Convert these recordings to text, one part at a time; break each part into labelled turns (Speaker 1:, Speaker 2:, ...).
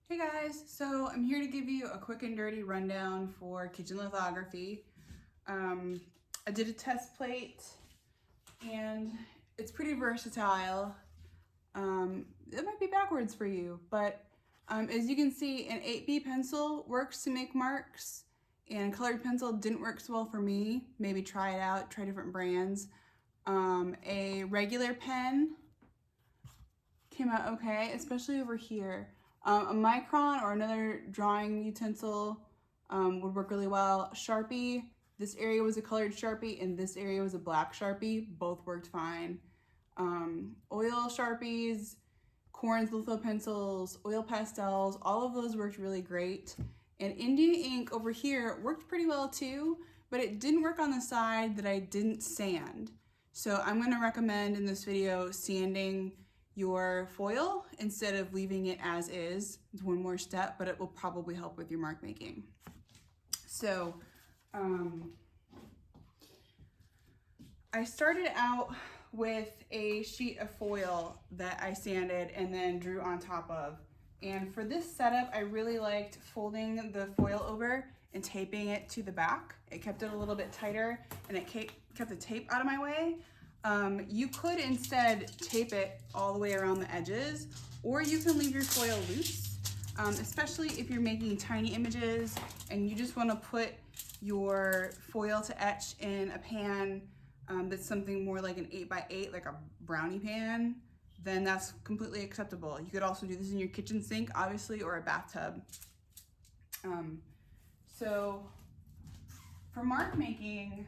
Speaker 1: Hey guys, so I'm here to give you a quick and dirty rundown for kitchen lithography. I did a test plate and it's pretty versatile. It might be backwards for you, but as you can see, an 8B pencil works to make marks and colored pencil didn't work so well for me. Maybe try it out, try different brands. A regular pen came out okay, especially over here. A micron or another drawing utensil would work really well. Sharpie, this area was a colored Sharpie and this area was a black Sharpie. Both worked fine. Oil Sharpies, Corn's litho pencils, oil pastels, all of those worked really great. And India ink over here worked pretty well too, but it didn't work on the side that I didn't sand. So I'm gonna recommend in this video sanding your foil instead of leaving it as is. It's one more step, but it will probably help with your mark making. So I started out with a sheet of foil that I sanded and then drew on top of. And for this setup, I really liked folding the foil over and taping it to the back. It kept it a little bit tighter and it kept the tape out of my way. You could instead tape it all the way around the edges, or you can leave your foil loose, especially if you're making tiny images and you just want to put your foil to etch in a pan that's something more like an 8x8, like a brownie pan, then that's completely acceptable. You could also do this in your kitchen sink, obviously, or a bathtub. So for mark making,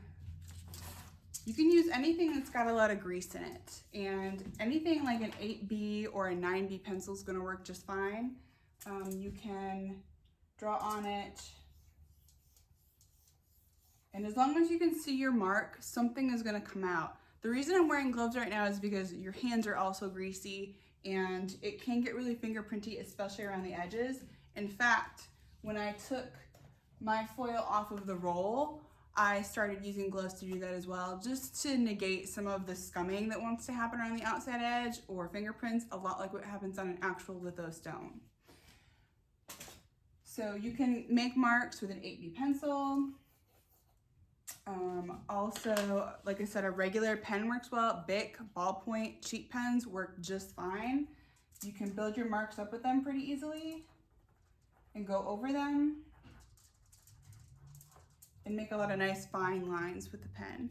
Speaker 1: you can use anything that's got a lot of grease in it, and anything like an 8B or a 9B pencil is going to work just fine. You can draw on it, and as long as you can see your mark, something is going to come out. The reason I'm wearing gloves right now is because your hands are also greasy and it can get really fingerprinty, especially around the edges. In fact, when I took my foil off of the roll, I started using gloves to do that as well, just to negate some of the scumming that wants to happen around the outside edge or fingerprints, a lot like what happens on an actual litho stone. So you can make marks with an 8B pencil. Also, like I said, a regular pen works well. Bic, ballpoint, cheat pens work just fine. You can build your marks up with them pretty easily and go over them and make a lot of nice fine lines with the pen.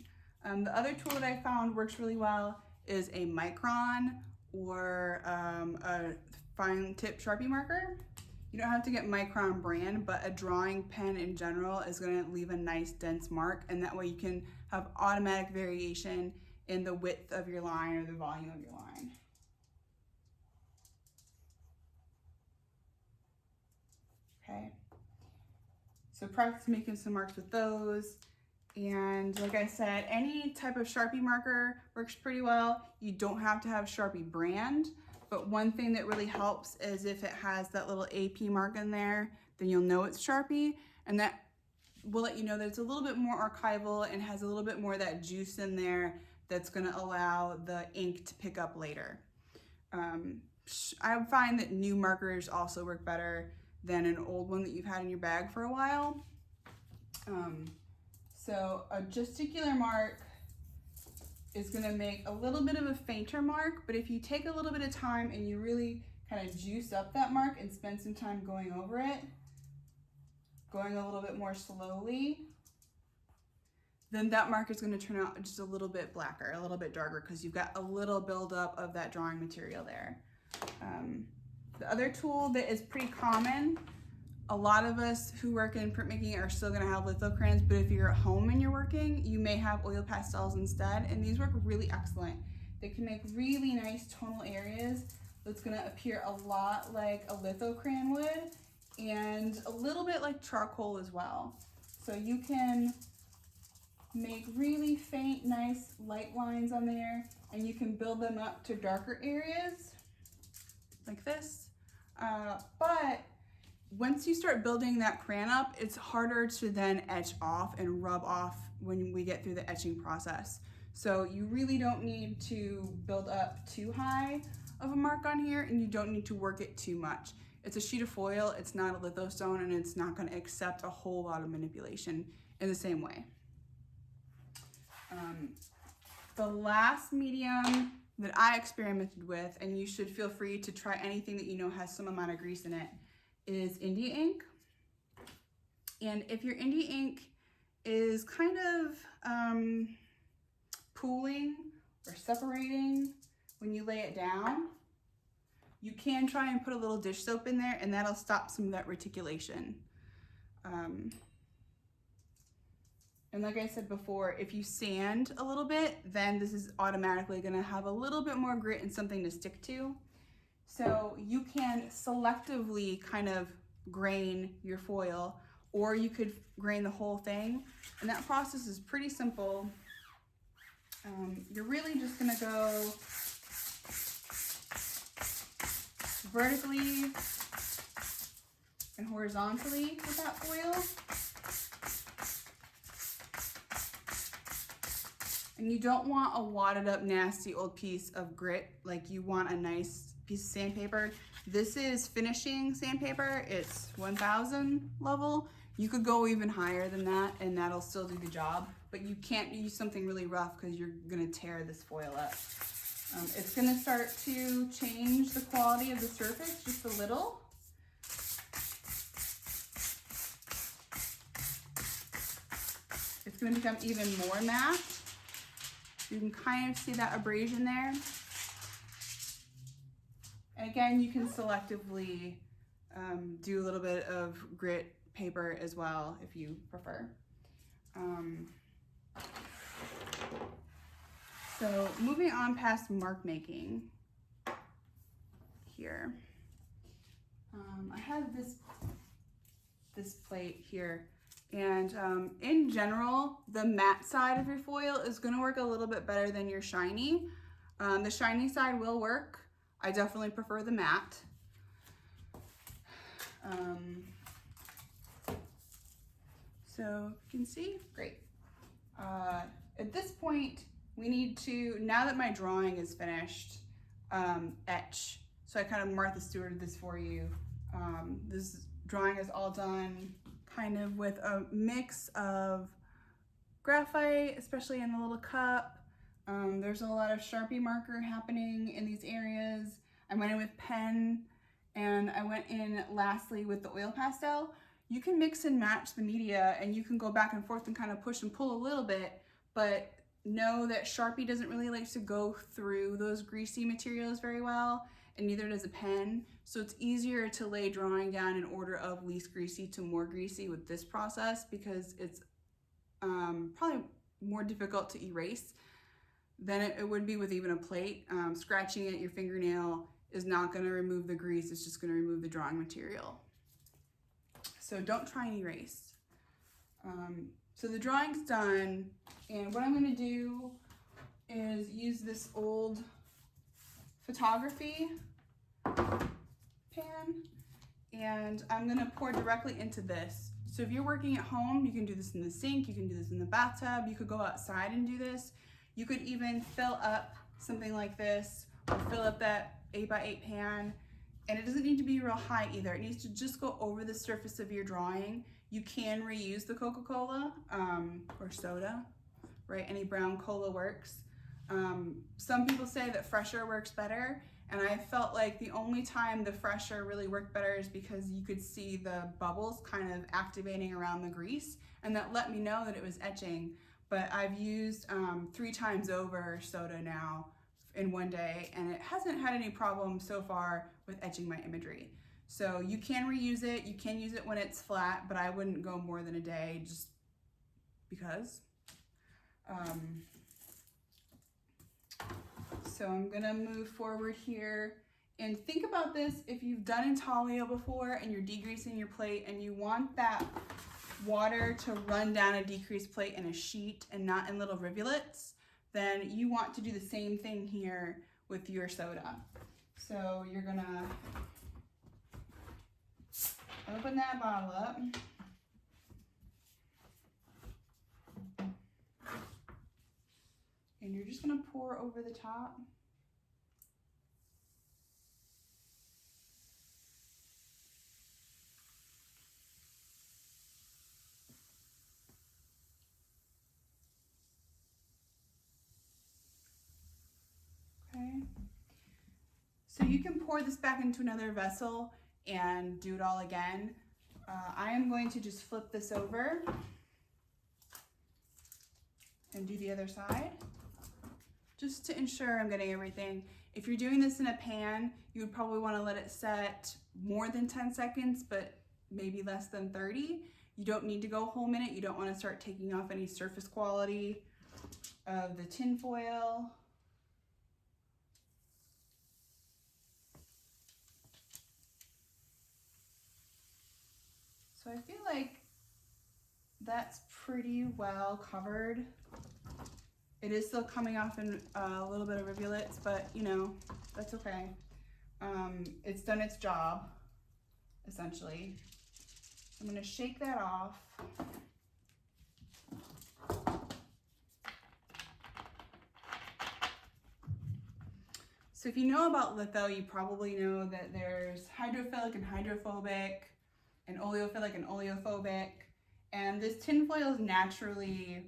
Speaker 1: The other tool that I found works really well is a micron or a fine tip Sharpie marker. You don't have to get micron brand, but a drawing pen in general is gonna leave a nice dense mark, and that way you can have automatic variation in the width of your line or the volume of your line. Okay. So practice making some marks with those. And like I said, any type of Sharpie marker works pretty well. You don't have to have Sharpie brand, but one thing that really helps is if it has that little AP mark in there, then you'll know it's Sharpie, and that will let you know that it's a little bit more archival and has a little bit more of that juice in there that's gonna allow the ink to pick up later. I find that new markers also work better than an old one that you've had in your bag for a while. So a gesticular mark is gonna make a little bit of a fainter mark, but if you take a little bit of time and you really kind of juice up that mark and spend some time going over it, going a little bit more slowly, then that mark is gonna turn out just a little bit blacker, a little bit darker, because you've got a little buildup of that drawing material there. The other tool that is pretty common, a lot of us who work in printmaking are still gonna have litho crayons, but if you're at home and you're working, you may have oil pastels instead, and these work really excellent. They can make really nice tonal areas that's gonna appear a lot like a litho crayon would, and a little bit like charcoal as well. So you can make really faint, nice light lines on there, and you can build them up to darker areas like this. But once you start building that crayon up, it's harder to then etch off and rub off when we get through the etching process. So you really don't need to build up too high of a mark on here, and you don't need to work it too much. It's a sheet of foil, it's not a litho stone, and it's not going to accept a whole lot of manipulation in the same way. The last medium that I experimented with, and you should feel free to try anything that you know has some amount of grease in it, is India ink. And if your India ink is kind of pooling or separating when you lay it down, you can try and put a little dish soap in there, and that'll stop some of that reticulation. And like I said before, if you sand a little bit, then this is automatically gonna have a little bit more grit and something to stick to. So you can selectively kind of grain your foil, or you could grain the whole thing. And that process is pretty simple. You're really just gonna go vertically and horizontally with that foil. And you don't want a wadded up, nasty old piece of grit. Like, you want a nice piece of sandpaper. This is finishing sandpaper. It's 1000 level. You could go even higher than that, and that'll still do the job. But you can't use something really rough because you're gonna tear this foil up. It's gonna start to change the quality of the surface just a little. It's gonna become even more matte. You can kind of see that abrasion there. And again, you can selectively do a little bit of grit paper as well if you prefer. So moving on past mark making here. I have this plate here. And in general, the matte side of your foil is going to work a little bit better than your shiny. The shiny side will work. I definitely prefer the matte. So you can see, great. At this point, we need to, now that my drawing is finished, etch. So I kind of Martha Stewarted this for you. This drawing is all done kind of with a mix of graphite, especially in the little cup. There's a lot of Sharpie marker happening in these areas. I went in with pen, and I went in lastly with the oil pastel. You can mix and match the media, and you can go back and forth and kind of push and pull a little bit, but know that Sharpie doesn't really like to go through those greasy materials very well, and neither does a pen. So it's easier to lay drawing down in order of least greasy to more greasy with this process, because it's probably more difficult to erase than it would be with even a plate. Scratching at your fingernail is not going to remove the grease, it's just going to remove the drawing material. So don't try and erase. So the drawing's done, and what I'm going to do is use this old photography pan, and I'm going to pour directly into this. So if you're working at home, you can do this in the sink, you can do this in the bathtub, you could go outside and do this. You could even fill up something like this, or fill up that 8x8 pan, and it doesn't need to be real high either. It needs to just go over the surface of your drawing. You can reuse the Coca-Cola or soda, right? Any brown cola works. Some people say that fresher works better, and I felt like the only time the fresher really worked better is because you could see the bubbles kind of activating around the grease, and that let me know that it was etching. But I've used 3 times over soda now in one day, and it hasn't had any problem so far with etching my imagery. So you can reuse it, you can use it when it's flat, but I wouldn't go more than a day just because. So I'm gonna move forward here, and think about this if you've done intaglio before and you're degreasing your plate and you want that water to run down a decreased plate in a sheet and not in little rivulets, then you want to do the same thing here with your soda. So you're gonna open that bottle up. And you're just gonna pour over the top. So you can pour this back into another vessel and do it all again. I am going to just flip this over and do the other side, just to ensure I'm getting everything. If you're doing this in a pan, you would probably want to let it set more than 10 seconds, but maybe less than 30. You don't need to go a whole minute. You don't want to start taking off any surface quality of the tin foil. So I feel like that's pretty well covered. It is still coming off in a little bit of rivulets, but you know, that's okay. It's done its job, essentially. I'm gonna shake that off. So if you know about litho, you probably know that there's hydrophilic and hydrophobic, and oleophilic and oleophobic. And this tin foil is naturally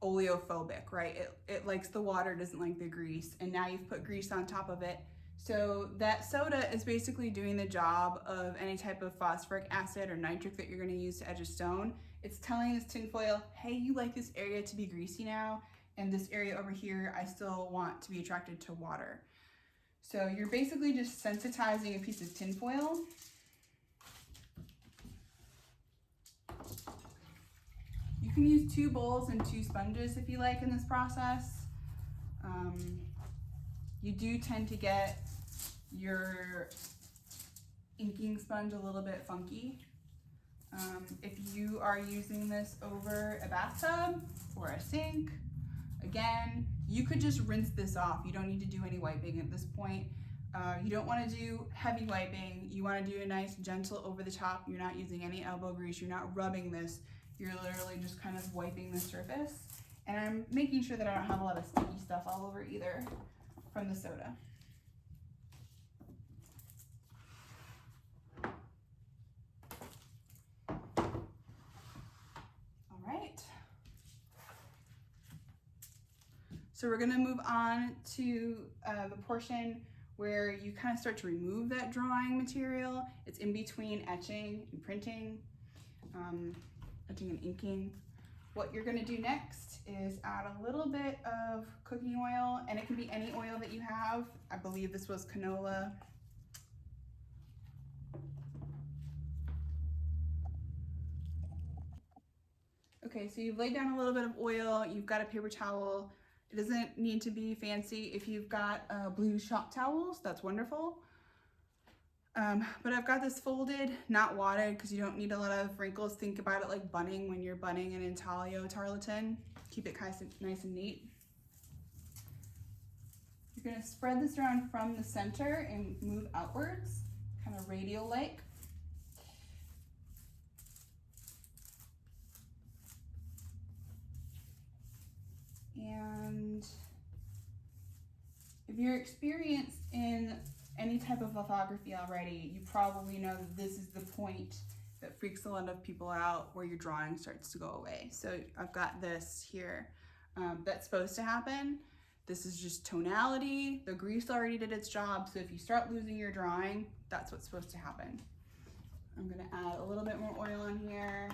Speaker 1: oleophobic, right? It likes the water, doesn't like the grease, and now you've put grease on top of it. So that soda is basically doing the job of any type of phosphoric acid or nitric that you're going to use to etch a stone. It's telling this tin foil, hey, you like this area to be greasy now, and this area over here I still want to be attracted to water. So you're basically just sensitizing a piece of tin foil. You can use 2 bowls and 2 sponges if you like in this process. You do tend to get your inking sponge a little bit funky. If you are using this over a bathtub or a sink, again, you could just rinse this off. You don't need to do any wiping at this point. You don't want to do heavy wiping. You want to do a nice gentle over the top. You're not using any elbow grease. You're not rubbing this. You're literally just kind of wiping the surface. And I'm making sure that I don't have a lot of sticky stuff all over either from the soda. All right. So we're gonna move on to the portion where you kind of start to remove that drawing material. It's in between etching and printing, etching and inking. What you're gonna do next is add a little bit of cooking oil, and it can be any oil that you have. I believe this was canola. Okay, so you've laid down a little bit of oil, you've got a paper towel. It doesn't need to be fancy. If you've got blue shop towels, that's wonderful. But I've got this folded, not wadded, because you don't need a lot of wrinkles. Think about it like bunning when you're bunning an intaglio tarlatan. Keep it nice and neat. You're going to spread this around from the center and move outwards, kind of radial-like. And if you're experienced in any type of lithography already, you probably know that this is the point that freaks a lot of people out, where your drawing starts to go away. So I've got this here. That's supposed to happen. This is just tonality. The grease already did its job, so if you start losing your drawing, that's what's supposed to happen. I'm gonna add a little bit more oil on here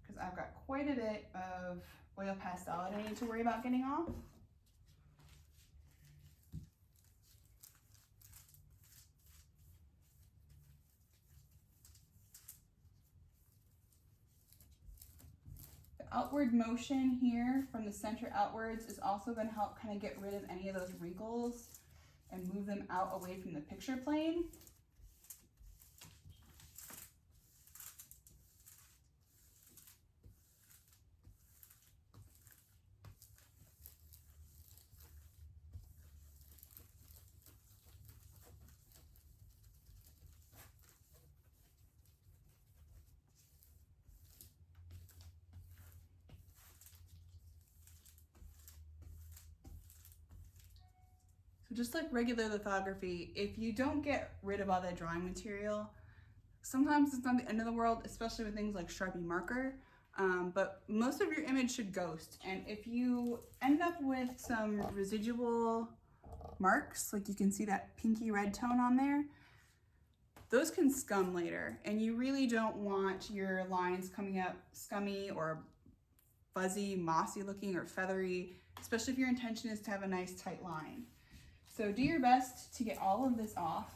Speaker 1: because I've got quite a bit of oil pastel that I need to worry about getting off. Outward motion here from the center outwards is also going to help kind of get rid of any of those wrinkles and move them out away from the picture plane. Just like regular lithography, if you don't get rid of all that drawing material, sometimes it's not the end of the world, especially with things like Sharpie marker, but most of your image should ghost. And if you end up with some residual marks, like you can see that pinky red tone on there, those can scum later, and you really don't want your lines coming up scummy or fuzzy, mossy looking, or feathery, especially if your intention is to have a nice tight line. So do your best to get all of this off.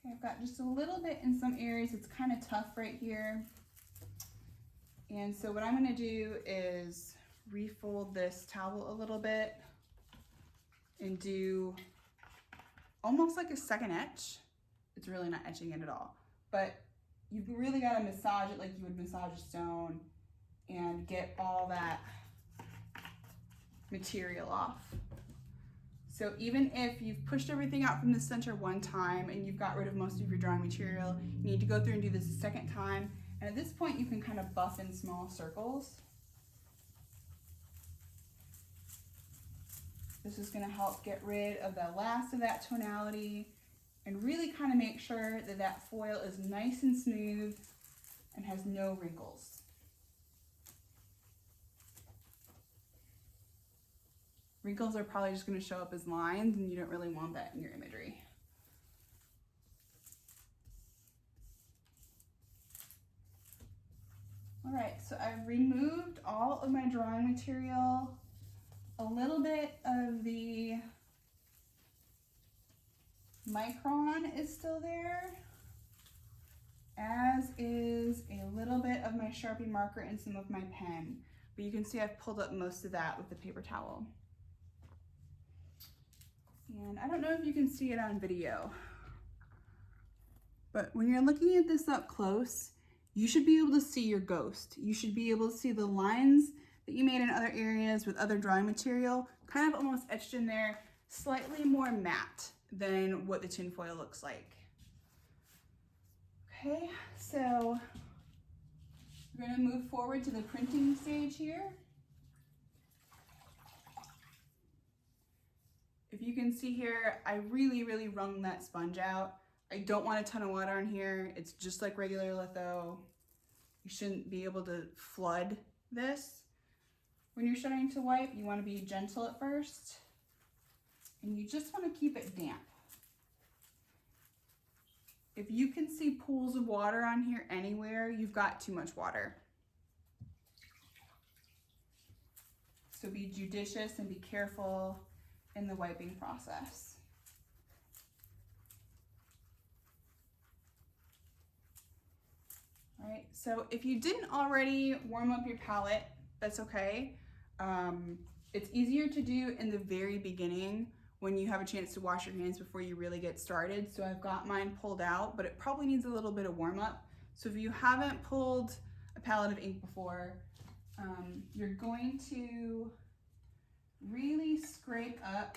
Speaker 1: Okay, I've got just a little bit in some areas. It's kind of tough right here. And so what I'm going to do is refold this towel a little bit and do almost like a second etch. It's really not etching it at all, but you've really got to massage it like you would massage a stone and get all that material off. So even if you've pushed everything out from the center one time and you've got rid of most of your drawing material, you need to go through and do this a second time. And at this point, you can kind of buff in small circles. This is going to help get rid of the last of that tonality and really kind of make sure that that foil is nice and smooth and has no wrinkles. Wrinkles are probably just going to show up as lines, and you don't really want that in your imagery. All right, so I've removed all of my drawing material. A little bit of the micron is still there, as is a little bit of my Sharpie marker and some of my pen. But you can see I've pulled up most of that with the paper towel. And I don't know if you can see it on video, but when you're looking at this up close, you should be able to see your ghost. You should be able to see the lines that you made in other areas with other drawing material, kind of almost etched in there, slightly more matte than what the tinfoil looks like. Okay, so we're going to move forward to the printing stage here. If you can see here, I really wrung that sponge out. I don't want a ton of water on here. It's just like regular litho. You shouldn't be able to flood this. When you're starting to wipe, you want to be gentle at first, and you just want to keep it damp. If you can see pools of water on here anywhere, you've got too much water. So be judicious and be careful in the wiping process. All right, so if you didn't already warm up your palette, that's okay. It's easier to do in the very beginning when you have a chance to wash your hands before you really get started. So I've got mine pulled out, but it probably needs a little bit of warm up. So if you haven't pulled a palette of ink before, you're going to really scrape up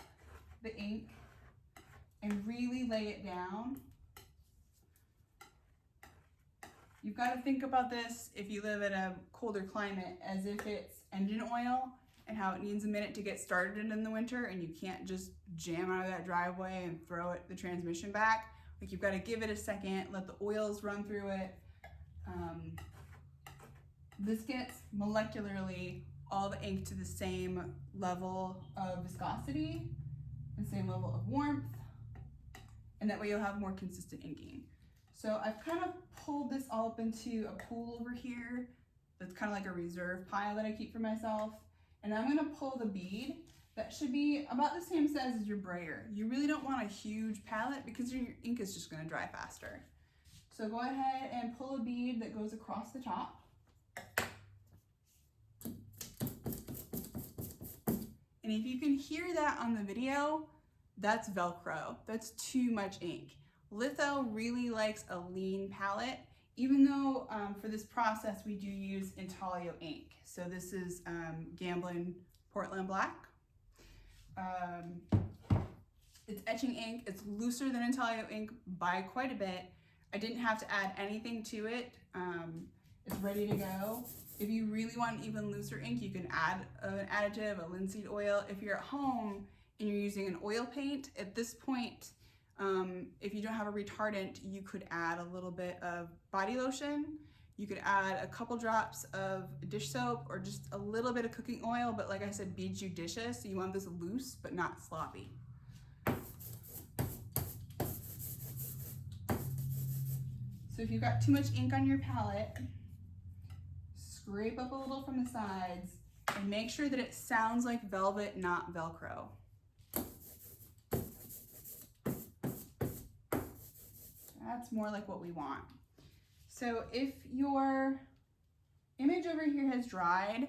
Speaker 1: the ink and really lay it down. You've got to think about this, if you live in a colder climate, as if it's engine oil and how it needs a minute to get started in the winter, and you can't just jam out of that driveway and throw the transmission back. Like, you've got to give it a second, let the oils run through it. This gets molecularly all the ink to the same level of viscosity and same level of warmth, and that way you'll have more consistent inking. So I've kind of pulled this all up into a pool over here that's kind of like a reserve pile that I keep for myself. And I'm going to pull the bead that should be about the same size as your brayer. You really don't want a huge palette because your ink is just going to dry faster. So go ahead and pull a bead that goes across the top. And if you can hear that on the video, that's Velcro. That's too much ink. Litho really likes a lean palette, even though for this process we do use intaglio ink. So this is Gamblin Portland Black. It's etching ink. It's looser than intaglio ink by quite a bit. I didn't have to add anything to it. It's ready to go. If you really want an even looser ink, you can add an additive, a linseed oil. If you're at home and you're using an oil paint, at this point, if you don't have a retardant, you could add a little bit of body lotion. You could add a couple drops of dish soap or just a little bit of cooking oil, but like I said, be judicious. You want this loose but not sloppy. So if you've got too much ink on your palette, scrape up a little from the sides and make sure that it sounds like velvet, not Velcro. That's more like what we want. So if your image over here has dried,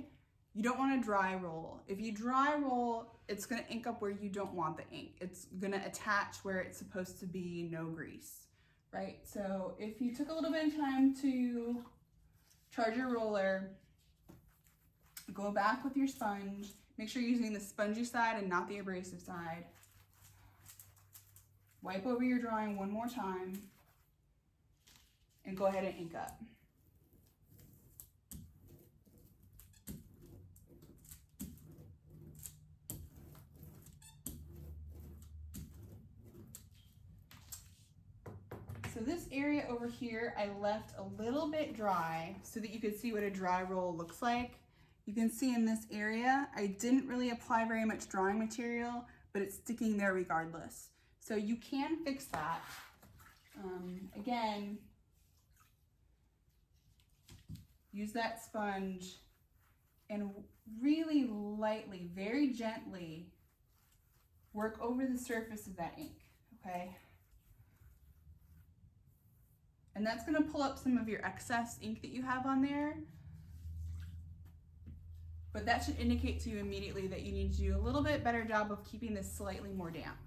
Speaker 1: you don't want to dry roll. If you dry roll, it's going to ink up where you don't want the ink. It's going to attach where it's supposed to be no grease, right? So if you took a little bit of time to charge your roller, go back with your sponge. Make sure you're using the spongy side and not the abrasive side. Wipe over your drawing one more time and go ahead and ink up. So this area over here, I left a little bit dry so that you could see what a dry roll looks like. You can see in this area, I didn't really apply very much drawing material, but it's sticking there regardless. So you can fix that. Again, use that sponge and really lightly, very gently work over the surface of that ink, okay? And that's gonna pull up some of your excess ink that you have on there. But that should indicate to you immediately that you need to do a little bit better job of keeping this slightly more damp.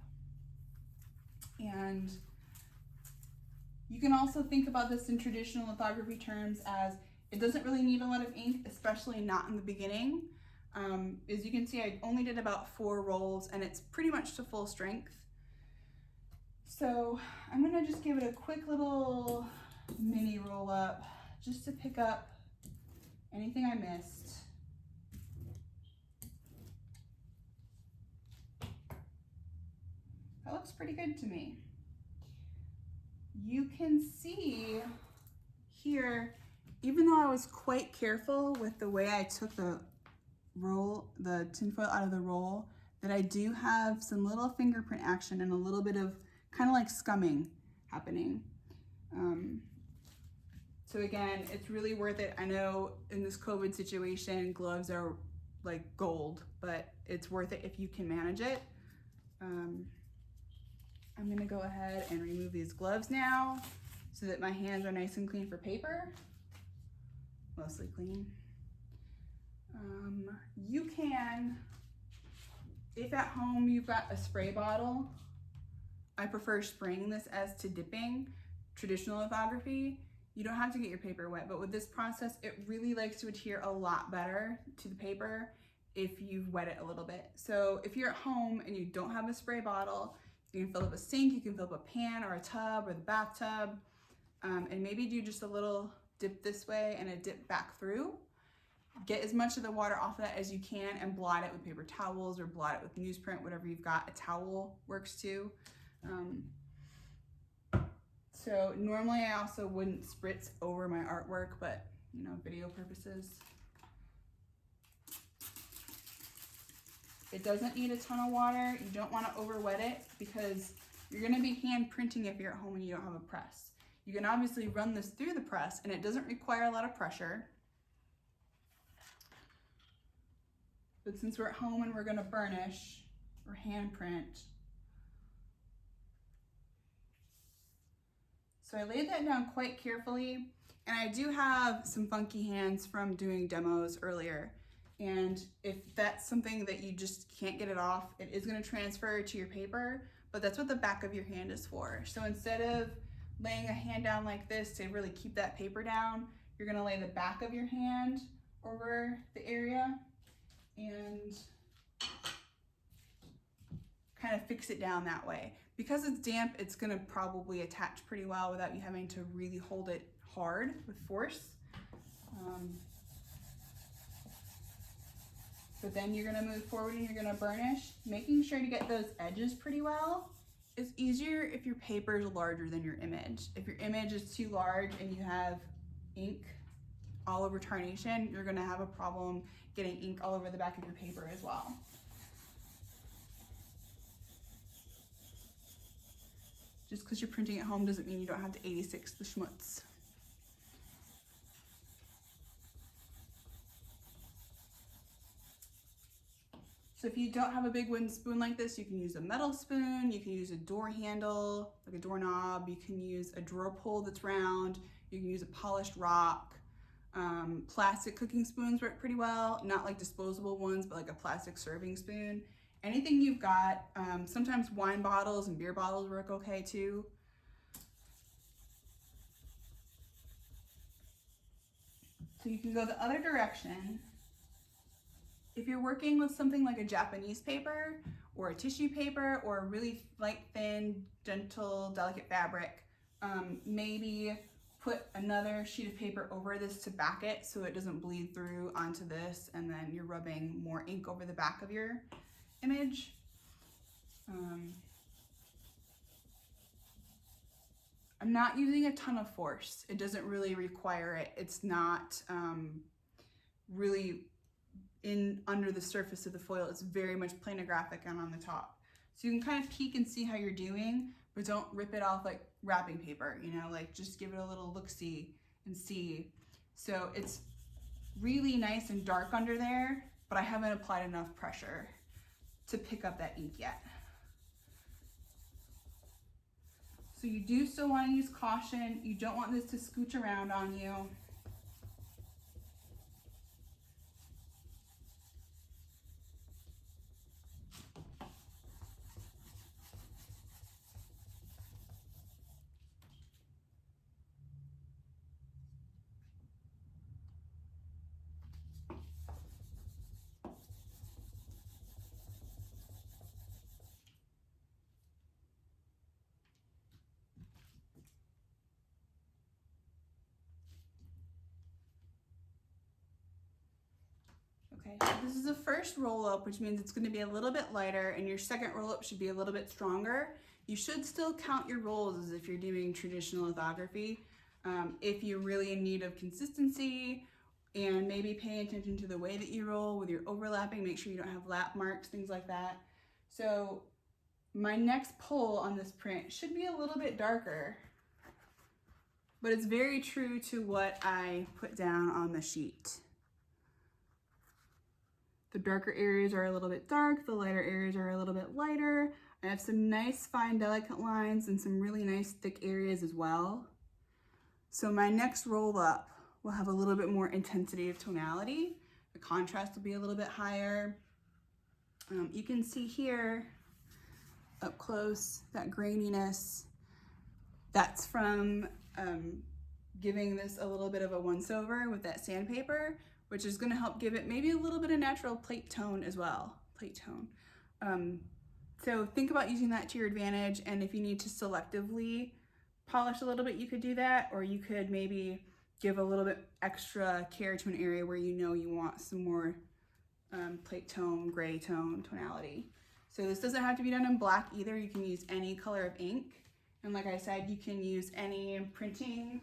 Speaker 1: And you can also think about this in traditional lithography terms as it doesn't really need a lot of ink, especially not in the beginning. As you can see, I only did about 4 rolls and it's pretty much to full strength. So I'm gonna just give it a quick little mini roll up just to pick up anything I missed. That looks pretty good to me. You can see here, even though I was quite careful with the way I took the tinfoil out of the roll, that I do have some little fingerprint action and a little bit of kind of like scumming happening. So again, it's really worth it. I know in this COVID situation, gloves are like gold, but it's worth it if you can manage it. I'm gonna go ahead and remove these gloves now so that my hands are nice and clean for paper, mostly clean. You can, if at home you've got a spray bottle, I prefer spraying this as to dipping. Traditional lithography, you don't have to get your paper wet, but with this process, it really likes to adhere a lot better to the paper if you've wet it a little bit. So if you're at home and you don't have a spray bottle, you can fill up a sink, you can fill up a pan or a tub or the bathtub, and maybe do just a little dip this way and a dip back through. Get as much of the water off of that as you can and blot it with paper towels or blot it with newsprint, whatever you've got. A towel works too. So normally I also wouldn't spritz over my artwork, but you know, video purposes. It doesn't need a ton of water. You don't want to over wet it because you're going to be hand printing if you're at home and you don't have a press. You can obviously run this through the press and it doesn't require a lot of pressure. But since we're at home and we're going to burnish or hand print, so I laid that down quite carefully, and I do have some funky hands from doing demos earlier. And if that's something that you just can't get it off, it is going to transfer to your paper, but that's what the back of your hand is for. So instead of laying a hand down like this to really keep that paper down, you're going to lay the back of your hand over the area and kind of fix it down that way. Because it's damp, it's going to probably attach pretty well without you having to really hold it hard with force. But then you're gonna move forward and you're gonna burnish, making sure to get those edges pretty well. It's easier if your paper is larger than your image. If your image is too large and you have ink all over tarnation, you're gonna have a problem getting ink all over the back of your paper as well. Just because you're printing at home doesn't mean you don't have to 86 the schmutz. So if you don't have a big wooden spoon like this, you can use a metal spoon, you can use a door handle, like a doorknob, you can use a drawer pull that's round, you can use a polished rock. Plastic cooking spoons work pretty well, not like disposable ones, but like a plastic serving spoon. Anything you've got, sometimes wine bottles and beer bottles work okay too. So you can go the other direction. If you're working with something like a Japanese paper or a tissue paper or a really light, thin, gentle, delicate fabric, maybe put another sheet of paper over this to back it so it doesn't bleed through onto this and then you're rubbing more ink over the back of your image. I'm not using a ton of force. It doesn't really require it. It's not really under the surface of the foil. It's very much planographic and on the top. So you can kind of peek and see how you're doing, but don't rip it off like wrapping paper, you know, like just give it a little look-see and see. So it's really nice and dark under there, but I haven't applied enough pressure to pick up that ink yet. So you do still want to use caution. You don't want this to scooch around on you. Okay, so this is the first roll up, which means it's going to be a little bit lighter, and your second roll up should be a little bit stronger. You should still count your rolls as if you're doing traditional lithography. If you're really in need of consistency and maybe paying attention to the way that you roll with your overlapping, make sure you don't have lap marks, things like that. So my next pull on this print should be a little bit darker, but it's very true to what I put down on the sheet. The darker areas are a little bit dark, the lighter areas are a little bit lighter. I have some nice fine delicate lines and some really nice thick areas as well. So my next roll up will have a little bit more intensity of tonality. The contrast will be a little bit higher. You can see here up close that graininess. That's from giving this a little bit of a once over with that sandpaper, which is going to help give it maybe a little bit of natural plate tone as well. Plate tone. So think about using that to your advantage, and if you need to selectively polish a little bit, you could do that, or you could maybe give a little bit extra care to an area where you know you want some more plate tone, gray tone tonality. So this doesn't have to be done in black either. You can use any color of ink, and like I said, you can use any printing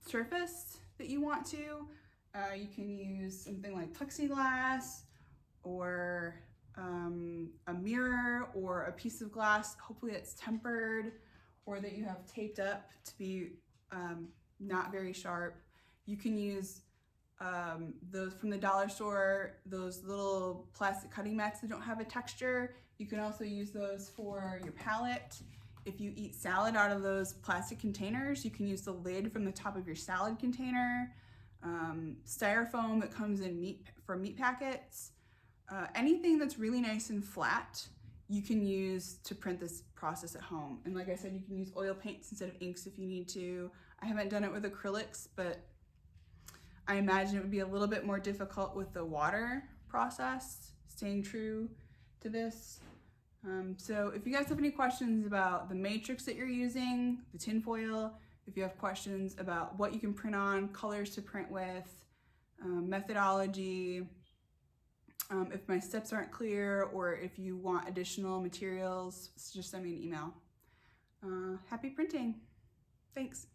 Speaker 1: surface that you want to. You can use something like plexiglass or a mirror or a piece of glass, hopefully it's tempered or that you have taped up to be not very sharp. You can use those from the dollar store, those little plastic cutting mats that don't have a texture. You can also use those for your palette. If you eat salad out of those plastic containers, you can use the lid from the top of your salad container. Styrofoam that comes in meat packets. Anything that's really nice and flat, you can use to print this process at home. And like I said, you can use oil paints instead of inks if you need to. I haven't done it with acrylics, but I imagine it would be a little bit more difficult with the water process, staying true to this. So if you guys have any questions about the matrix that you're using, the tinfoil, if you have questions about what you can print on, colors to print with, methodology. If my steps aren't clear, or if you want additional materials, just send me an email. Happy printing. Thanks.